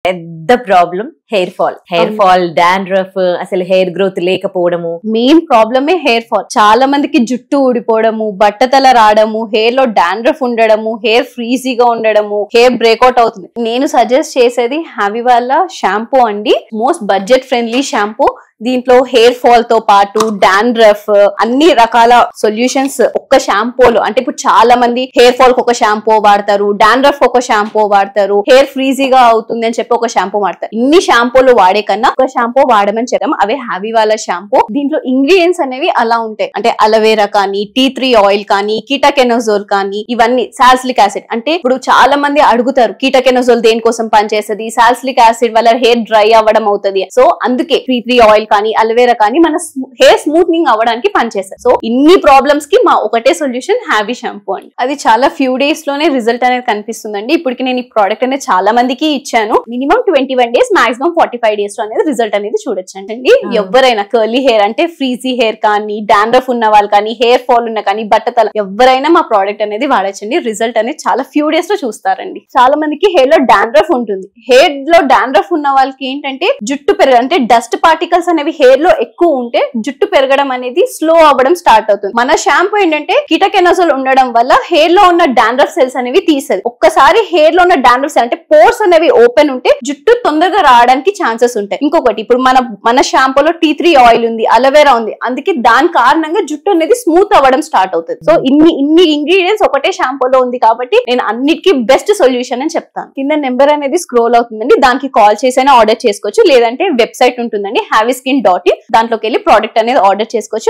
పెద్ద problem hair fall dandruff, అసలు hair growth లేకపోవడము. మెయిన్ ప్రాబ్లమే హెయిర్ ఫాల్. చాలా మందికి జుట్టు ఊడిపోవడము, బట్టతల రావడము, హెయిర్ లో డాండ్రఫ్ ఉండడము, హెయిర్ ఫ్రీజీగా ఉండడము, హెయిర్ బ్రేక్అవుట్ అవుతుంది. నేను సజెస్ట్ చేసేది హ్యావీ వాళ్ళ షాంపూ అండి. Most budget friendly shampoo. దీంట్లో హెయిర్ ఫాల్ తో పాటు డాండ్రఫ్ అన్ని రకాల సొల్యూషన్స్ ఒక్క షాంపూలో. అంటే ఇప్పుడు చాలా మంది హెయిర్ ఫాల్ కి ఒక షాంపూ వాడతారు, డాండ్రఫ్ ఒక షాంపూ వాడతారు, హెయిర్ ఫ్రీజీగా అవుతుంది అని చెప్పి ఒక షాంపూ వాడతారు. ఇన్ని షాంపూలు వాడే కన్నా ఒక షాంపూ వాడమని చెప్తాం. అవే హ్యావీ వాళ్ళ షాంపూ. దీంట్లో ఇంగ్రీడియంట్స్ అనేవి అలా ఉంటాయి. అంటే అలోవెరా కానీ, టీ3 ఆయిల్ కానీ, కీటాకెనోజోల్ కానీ, ఇవన్నీ సాల్సిలిక్ యాసిడ్. అంటే ఇప్పుడు చాలా మంది అడుగుతారు కీటాకెనోజోల్ దేనికోసం పనిచేస్తుంది, సాల్సిలిక్ యాసిడ్ వల్ల హెయిర్ డ్రై అవ్వడం అవుతుంది. సో అందుకే టీ3 ఆయిల్ కానీ, అలోవెరా కానీ మన హెయిర్ స్మూత్నింగ్ అవ్వడానికి పనిచేస్తారు. సో ఇన్ని ప్రాబ్లమ్స్ కి మా ఒకటే సొల్యూషన్ హ్యావీ షాంపూ అండి. అది చాలా ఫ్యూ డేస్ లోనే రిజల్ట్ అనేది కనిపిస్తుందండి. ఇప్పటికి నేను ఈ ప్రోడక్ట్ అనేది చాలా మందికి ఇచ్చాను. మినిమం 21 days, మాక్సిమం 45 days లో అనేది రిజల్ట్ అనేది చూడొచ్చండి. ఎవరైనా కర్లీ హెయిర్ అంటే ఫ్రీజీ హెయిర్ కానీ, డాండ్రఫ్ ఉన్న వాళ్ళు కానీ, హెయిర్ ఫాల్ ఉన్న కానీ, బట్టతల ఎవరైనా మా ప్రోడక్ట్ అనేది వాడచ్చండి. రిజల్ట్ అనేది చాలా ఫ్యూ డేస్ లో చూస్తారండి. చాలా మందికి హెయిర్ లో డాండ్రఫ్ ఉంటుంది. హెయిర్ లో డాండ్రఫ్ ఉన్న వాళ్ళకి ఏంటంటే జుట్టు అంటే డస్ట్ పార్టికల్స్ అనేవి హెయిర్ లో ఎక్కువ ఉంటే జుట్టు పెరగడం అనేది స్లో అవ్వడం స్టార్ట్ అవుతుంది. మన షాంపూ ఏంటంటే కీటాకెనోజోల్ ఉండడం వల్ల హెయిర్ లో ఉన్న డాండ్రఫ్ సెల్స్ అనేవి తీసేది. ఒక్కసారి హెయిర్ లో ఉన్న డాండ్రఫ్ సెల్స్ అంటే పోర్స్ అనేవి ఓపెన్ ఉంటే జుట్టు తొందరగా రావడానికి ఛాన్సెస్ ఉంటాయి. ఇంకొకటి ఇప్పుడు మన షాంపూలో టీ3 ఆయిల్ ఉంది, అలోవెరా ఉంది, అందుకే దాని కారణంగా జుట్టు అనేది స్మూత్ అవ్వడం స్టార్ట్ అవుతుంది. సో ఇన్ని ఇంగ్రీడియంట్స్ ఒకటే షాంపూలో ఉంది కాబట్టి నేను అన్నిటికీ బెస్ట్ సొల్యూషన్ అని చెప్తాను. కింద నెంబర్ అనేది స్క్రోల్ అవుతుందండి, దానికి కాల్ చేసైనా ఆర్డర్ చేసుకోవచ్చు. లేదంటే వెబ్సైట్ ఉంటుందండి havyskin.in, దాంట్లోకి వెళ్ళి ప్రోడక్ట్ అనేది ఆర్డర్ చేసుకోవచ్చు.